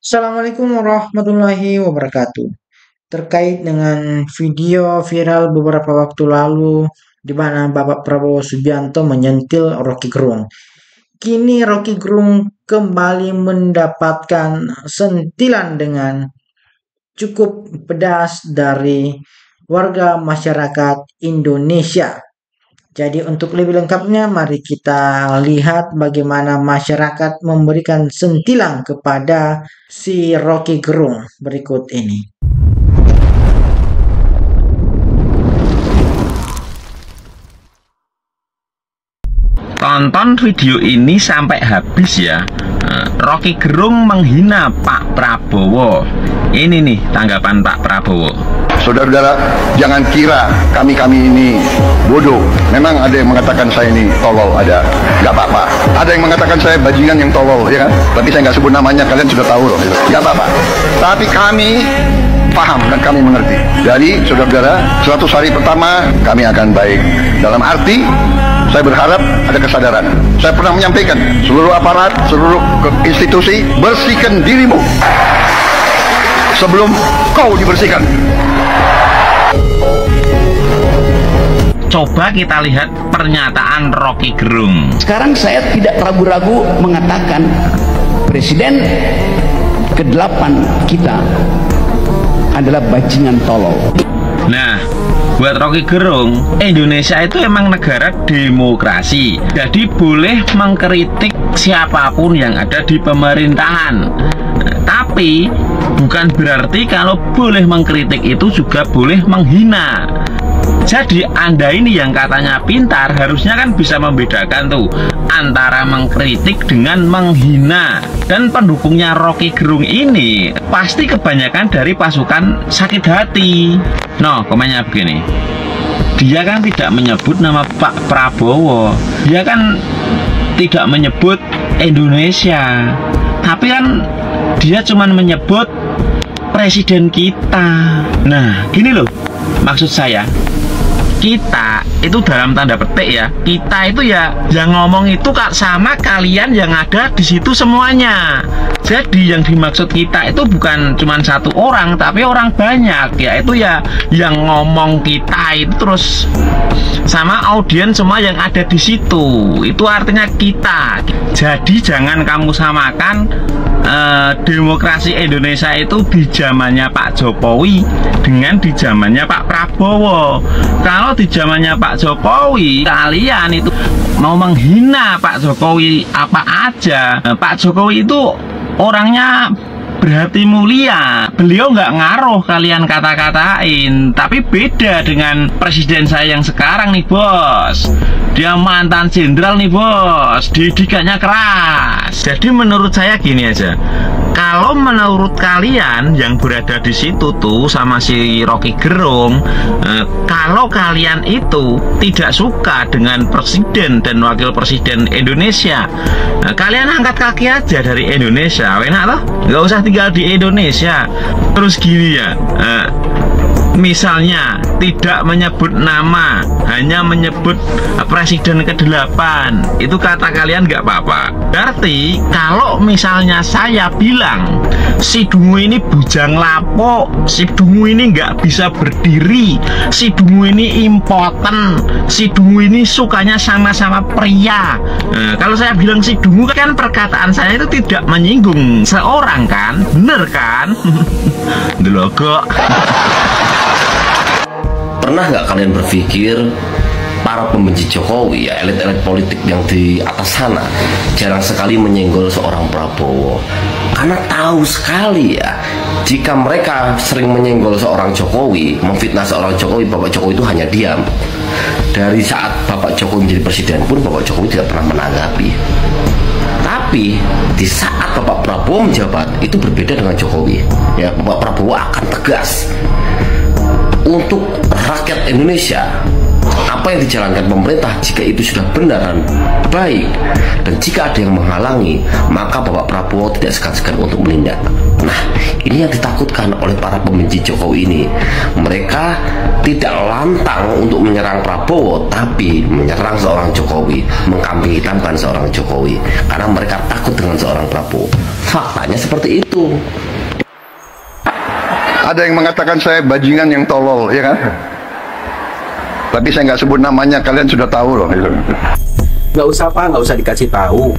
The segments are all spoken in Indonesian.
Assalamualaikum warahmatullahi wabarakatuh. Terkait dengan video viral beberapa waktu lalu di mana Bapak Prabowo Subianto menyentil Rocky Gerung. Kini Rocky Gerung kembali mendapatkan sentilan dengan cukup pedas dari warga masyarakat Indonesia. Jadi untuk lebih lengkapnya mari kita lihat bagaimana masyarakat memberikan sentilan kepada si Rocky Gerung berikut ini. Tonton video ini sampai habis ya. Rocky Gerung menghina Pak Prabowo. Ini nih tanggapan Pak Prabowo. Saudara-saudara, jangan kira kami ini bodoh. Memang ada yang mengatakan saya ini tolol, ada. Nggak apa-apa. Ada yang mengatakan saya bajingan yang tolol, ya kan? Tapi saya nggak sebut namanya, kalian sudah tahu loh. Nggak apa-apa. Tapi kami paham dan kami mengerti. Jadi, saudara-saudara, 100 hari pertama kami akan baik. Dalam arti, saya berharap ada kesadaran. Saya pernah menyampaikan, seluruh aparat, seluruh institusi, bersihkan dirimu sebelum kau dibersihkan. Coba kita lihat pernyataan Rocky Gerung. Sekarang saya tidak ragu-ragu mengatakan Presiden ke-8 kita adalah bajingan tolol. Nah, buat Rocky Gerung, Indonesia itu emang negara demokrasi. Jadi boleh mengkritik siapapun yang ada di pemerintahan. Tapi bukan berarti kalau boleh mengkritik itu juga boleh menghina. Jadi Anda ini yang katanya pintar harusnya kan bisa membedakan tuh antara mengkritik dengan menghina. Dan pendukungnya Rocky Gerung ini pasti kebanyakan dari pasukan sakit hati. No, komennya begini. Dia kan tidak menyebut nama Pak Prabowo. Dia kan tidak menyebut Indonesia. Tapi kan dia cuma menyebut presiden kita. Nah, gini loh maksud saya. Kita itu dalam tanda petik ya, kita itu ya yang ngomong itu sama kalian yang ada di situ semuanya. Jadi yang dimaksud kita itu bukan cuma satu orang, tapi orang banyak, yaitu ya yang ngomong kita itu terus sama audiens semua yang ada di situ. Itu artinya kita. Jadi jangan kamu samakan demokrasi Indonesia itu di zamannya Pak Jokowi dengan di zamannya Pak Prabowo. Kalau di zamannya Pak Jokowi kalian itu mau menghina Pak Jokowi apa aja. Pak Jokowi itu orangnya berhati mulia, beliau nggak ngaruh kalian kata-katain. Tapi beda dengan presiden saya yang sekarang nih bos. Dia mantan jenderal nih bos, didikannya keras. Jadi menurut saya gini aja, kalau menurut kalian yang berada di situ tuh sama si Rocky Gerung, kalau kalian itu tidak suka dengan presiden dan wakil presiden Indonesia, kalian angkat kaki aja dari Indonesia, enak loh, nggak usah tinggal di Indonesia. Terus gini ya, misalnya tidak menyebut nama, hanya menyebut presiden ke-8, itu kata kalian nggak apa-apa. Berarti kalau misalnya saya bilang si Dungu ini bujang lapuk, si Dungu ini nggak bisa berdiri, si Dungu ini impoten, si Dungu ini sukanya sama-sama pria. Kalau saya bilang si Dungu kan perkataan saya itu tidak menyinggung seorang kan, bener kan? Delogok. Pernah nggak kalian berpikir para pembenci Jokowi, ya elit-elit politik yang di atas sana jarang sekali menyenggol seorang Prabowo, karena tahu sekali ya jika mereka sering menyenggol seorang Jokowi, memfitnah seorang Jokowi, Bapak Jokowi itu hanya diam. Dari saat Bapak Jokowi menjadi presiden pun Bapak Jokowi tidak pernah menanggapi. Tapi di saat Bapak Prabowo menjabat itu berbeda dengan Jokowi. Ya, Bapak Prabowo akan tegas untuk rakyat Indonesia. Apa yang dijalankan pemerintah jika itu sudah benar dan baik, dan jika ada yang menghalangi, maka Bapak Prabowo tidak segan-segan untuk menindak. Nah, Ini yang ditakutkan oleh para pembenci Jokowi ini. Mereka tidak lantang untuk menyerang Prabowo, tapi menyerang seorang Jokowi, mengkambing hitamkan seorang Jokowi, karena mereka takut dengan seorang Prabowo. Faktanya seperti itu. Ada yang mengatakan saya bajingan yang tolol, ya kan? Tapi saya nggak sebut namanya, kalian sudah tahu loh. Nggak usah Pak, nggak usah dikasih tahu.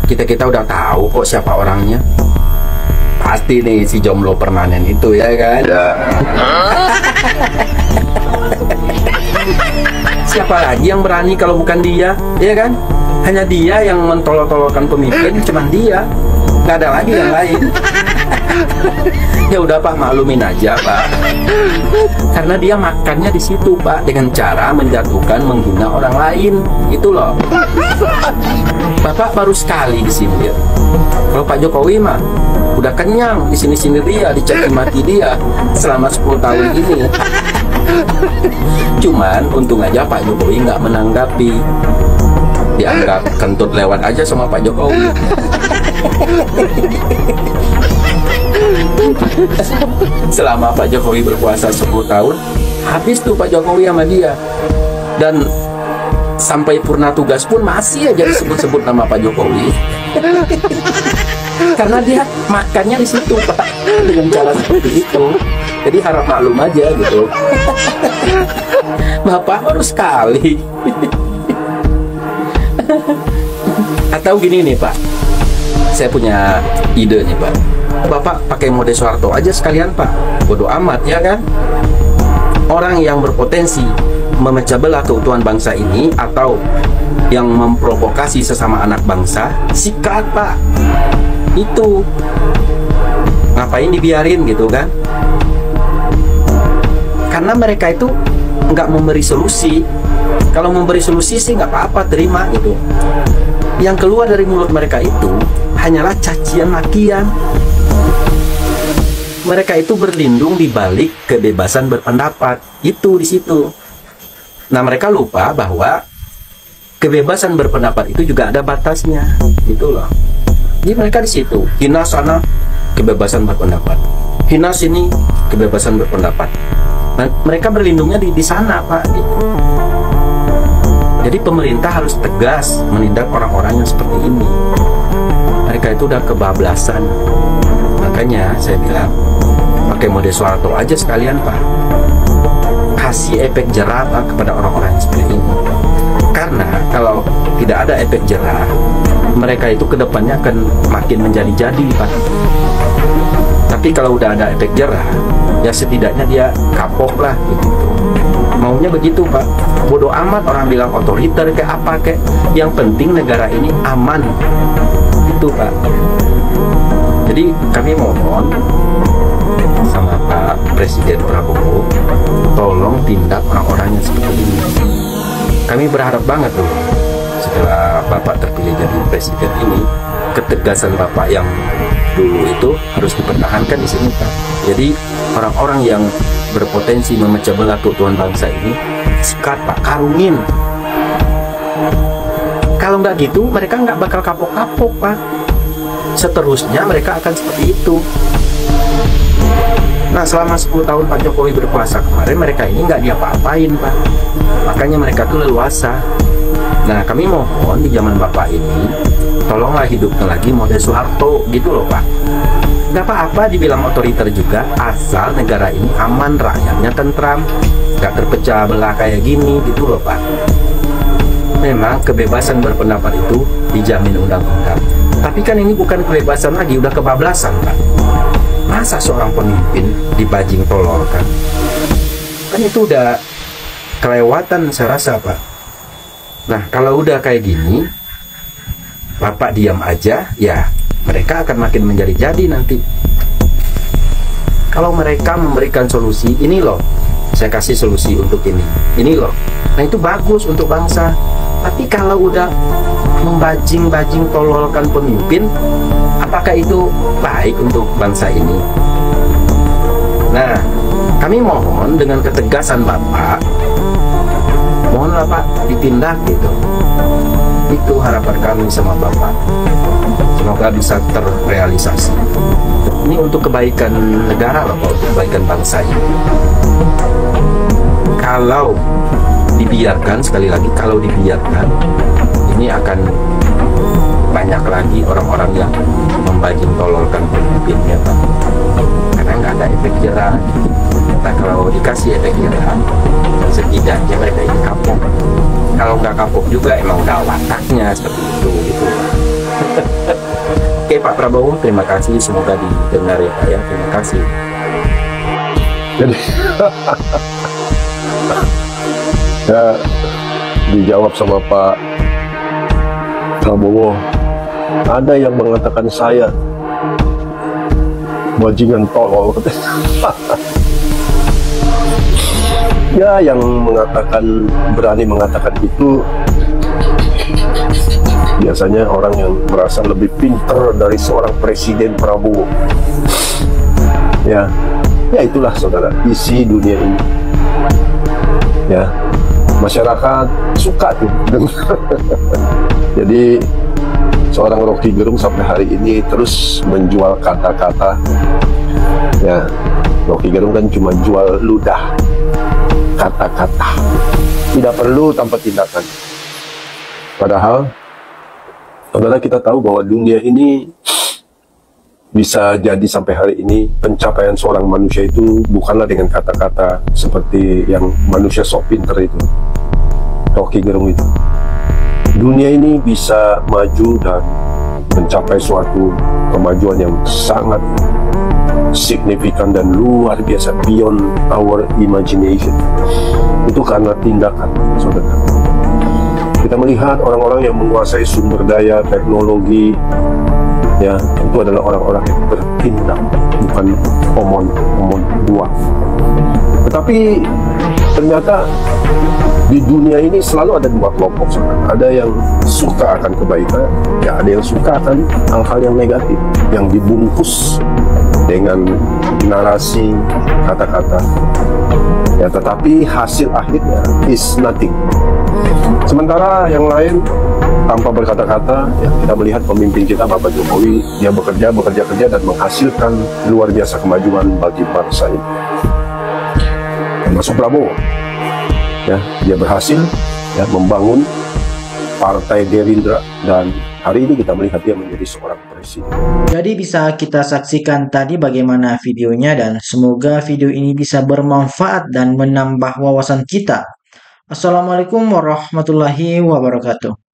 Kita udah tahu kok siapa orangnya. Pasti nih si jomblo permanen itu, ya kan? Ya. Siapa lagi yang berani kalau bukan dia, ya kan? Hanya dia yang mentolol-tololkan pemimpin, cuman dia. Nggak ada lagi yang lain. Ya udah Pak, maklumin aja Pak. Karena dia makannya di situ Pak, dengan cara menjatuhkan, menghina orang lain. Itu loh. Bapak baru sekali di sini. Kalau Pak Jokowi mah udah kenyang di sini-sini dia, dicaci maki dia selama 10 tahun ini. Cuman untung aja Pak Jokowi nggak menanggapi. Dianggap kentut lewat aja sama Pak Jokowi. Selama Pak Jokowi berkuasa 10 tahun, habis tuh Pak Jokowi sama dia. Dan sampai purna tugas pun masih aja disebut-sebut nama Pak Jokowi. Karena dia makannya di situ Pak, dengan cara seperti itu. Jadi harap maklum aja gitu. Bapak baru sekali. Atau gini nih Pak, saya punya ide nih Pak. Bapak pakai mode Soeharto aja sekalian Pak. Bodoh amat, ya kan? Orang yang berpotensi memecah belah keutuhan bangsa ini atau yang memprovokasi sesama anak bangsa, sikat Pak. Itu ngapain dibiarin gitu kan? Karena mereka itu nggak memberi solusi. Kalau memberi solusi sih nggak apa-apa, terima gitu. Yang keluar dari mulut mereka itu hanyalah cacian makian. Mereka itu berlindung di balik kebebasan berpendapat. Itu di situ. Nah, mereka lupa bahwa kebebasan berpendapat itu juga ada batasnya. Gitu loh. Jadi mereka di situ, hina sana kebebasan berpendapat, hina sini kebebasan berpendapat. Nah, mereka berlindungnya di sana Pak. Gitu. Jadi pemerintah harus tegas menindak orang-orang yang seperti ini. Mereka itu udah kebablasan. Makanya saya bilang, pakai mode Soeharto aja sekalian Pak. Kasih efek jerah Pak kepada orang-orang yang seperti ini. Karena kalau tidak ada efek jerah, mereka itu kedepannya akan makin menjadi-jadi Pak. Tapi kalau udah ada efek jerah, ya setidaknya dia kapok lah gitu. Maunya begitu Pak. Bodoh amat orang bilang otoriter kayak apa kayak. Yang penting negara ini aman. Itu Pak. Jadi kami mohon sama Pak Presiden Prabowo, tolong tindak orang-orang yang seperti ini. Kami berharap banget loh, setelah Bapak terpilih jadi Presiden ini, ketegasan Bapak yang dulu itu harus dipertahankan di sini Pak. Jadi orang-orang yang berpotensi memecah belah keutuhan bangsa ini, sikat Pak, karungin. Kalau nggak gitu, mereka nggak bakal kapok-kapok Pak. Seterusnya mereka akan seperti itu. Nah, selama 10 tahun Pak Jokowi berkuasa kemarin, mereka ini nggak diapa-apain Pak. Makanya mereka tuh leluasa. Nah, kami mohon di zaman Bapak ini, tolonglah hidupkan lagi mode Soeharto gitu loh Pak. Nggak apa-apa dibilang otoriter juga, asal negara ini aman, rakyatnya tentram, nggak terpecah belah kayak gini gitu loh Pak. Memang kebebasan berpendapat itu dijamin undang-undang. Tapi kan ini bukan kebebasan lagi, udah kebablasan Pak. Masa seorang pemimpin dibajing tololkan? Kan itu udah kelewatan saya rasa Pak. Nah, kalau udah kayak gini, Bapak diam aja, ya mereka akan makin menjadi-jadi nanti. Kalau mereka memberikan solusi, ini loh, saya kasih solusi untuk ini loh. Nah, itu bagus untuk bangsa. Tapi kalau udah membajing-bajing tololkan pemimpin, apakah itu baik untuk bangsa ini? Nah, kami mohon dengan ketegasan Bapak, mohon Bapak ditindak gitu. Itu harapan kami sama Bapak. Semoga bisa terrealisasi. Ini untuk kebaikan negara loh, Pak, untuk kebaikan bangsa ini. Kalau dibiarkan, sekali lagi, kalau dibiarkan, ini akan banyak lagi orang-orang yang membajing tololkan pemimpinnya, Pak. Karena nggak ada efek jerah. Nah, kalau dikasih efek jerah, setidaknya mereka ini kapok. Kalau nggak kapok juga, emang udah wataknya seperti itu, gitu. Oke, Pak Prabowo, terima kasih. Semoga didengar ya, Pak, ya. Terima kasih. Jadi ya dijawab sama Pak Prabowo, ada yang mengatakan saya bajingan tolol. Ya, yang berani mengatakan itu biasanya orang yang merasa lebih pintar dari seorang Presiden Prabowo. Ya itulah saudara, isi dunia ini. Ya, masyarakat suka tuh dengar. Jadi seorang Rocky Gerung sampai hari ini terus menjual kata-kata. Ya, Rocky Gerung kan cuma jual ludah, kata-kata, tidak perlu tanpa tindakan. Padahal saudara, kita tahu bahwa dunia ini bisa jadi sampai hari ini pencapaian seorang manusia itu bukanlah dengan kata-kata seperti yang manusia sok pinter itu, Rocky Gerung itu. Dunia ini bisa maju dan mencapai suatu kemajuan yang sangat signifikan dan luar biasa, beyond our imagination. Itu karena tindakan, saudara. Kita melihat orang-orang yang menguasai sumber daya teknologi, ya, itu adalah orang-orang yang bertindak, bukan omon dua. Tetapi ternyata di dunia ini selalu ada dua kelompok, saudara. Ada yang suka akan kebaikan, ya ada yang suka akan hal-hal yang negatif, yang dibungkus dengan narasi kata-kata. Ya, tetapi hasil akhirnya is nothing. Sementara yang lain tanpa berkata-kata, ya, kita melihat pemimpin kita Bapak Jokowi, dia bekerja dan menghasilkan luar biasa kemajuan bagi bangsa ini. Termasuk Prabowo, ya, dia berhasil ya membangun Partai Gerindra, dan hari ini kita melihat dia menjadi seorang presiden. Jadi bisa kita saksikan tadi bagaimana videonya, dan semoga video ini bisa bermanfaat dan menambah wawasan kita. Assalamualaikum warahmatullahi wabarakatuh.